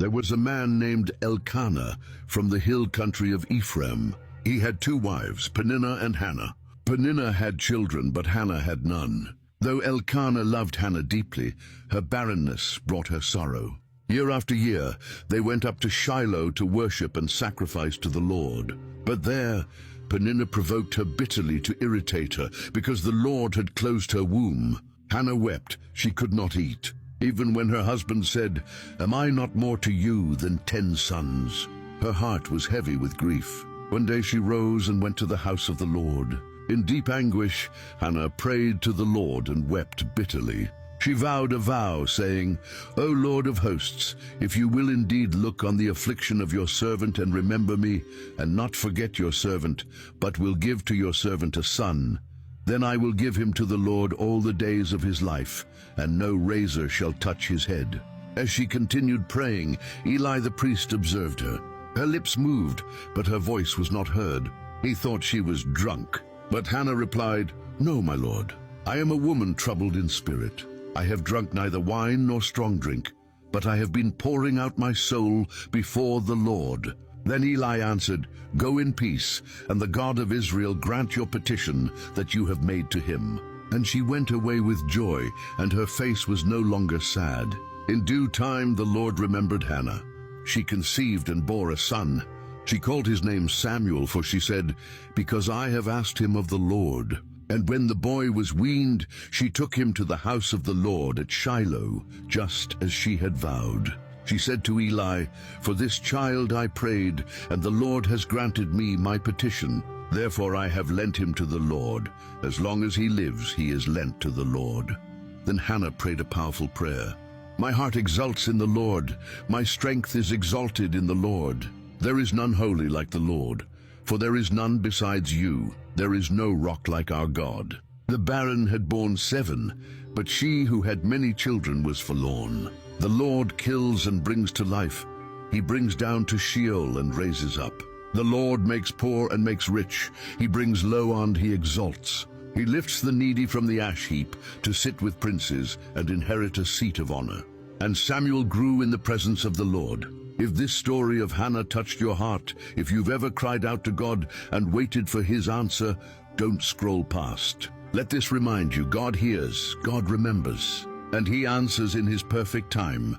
There was a man named Elkanah from the hill country of Ephraim. He had two wives, Peninnah and Hannah. Peninnah had children, but Hannah had none. Though Elkanah loved Hannah deeply, her barrenness brought her sorrow. Year after year, they went up to Shiloh to worship and sacrifice to the Lord. But there, Peninnah provoked her bitterly to irritate her, because the Lord had closed her womb. Hannah wept, she could not eat. Even when her husband said, "Am I not more to you than 10 sons?" Her heart was heavy with grief. One day she rose and went to the house of the Lord. In deep anguish, Hannah prayed to the Lord and wept bitterly. She vowed a vow, saying, "O Lord of hosts, if you will indeed look on the affliction of your servant and remember me, and not forget your servant, but will give to your servant a son, then I will give him to the Lord all the days of his life, and no razor shall touch his head." As she continued praying, Eli the priest observed her. Her lips moved, but her voice was not heard. He thought she was drunk. But Hannah replied, "No, my lord, I am a woman troubled in spirit. I have drunk neither wine nor strong drink, but I have been pouring out my soul before the Lord." Then Eli answered, "Go in peace, and the God of Israel grant your petition that you have made to him." And she went away with joy, and her face was no longer sad. In due time the Lord remembered Hannah. She conceived and bore a son. She called his name Samuel, for she said, "Because I have asked him of the Lord." And when the boy was weaned, she took him to the house of the Lord at Shiloh, just as she had vowed. She said to Eli, "For this child I prayed, and the Lord has granted me my petition. Therefore I have lent him to the Lord. As long as he lives, he is lent to the Lord." Then Hannah prayed a powerful prayer. "My heart exults in the Lord. My strength is exalted in the Lord. There is none holy like the Lord, for there is none besides you. There is no rock like our God." The barren had borne 7, but she who had many children was forlorn. The Lord kills and brings to life. He brings down to Sheol and raises up. The Lord makes poor and makes rich. He brings low and he exalts. He lifts the needy from the ash heap to sit with princes and inherit a seat of honor. And Samuel grew in the presence of the Lord. If this story of Hannah touched your heart, if you've ever cried out to God and waited for his answer, don't scroll past. Let this remind you, God hears, God remembers, and he answers in his perfect time.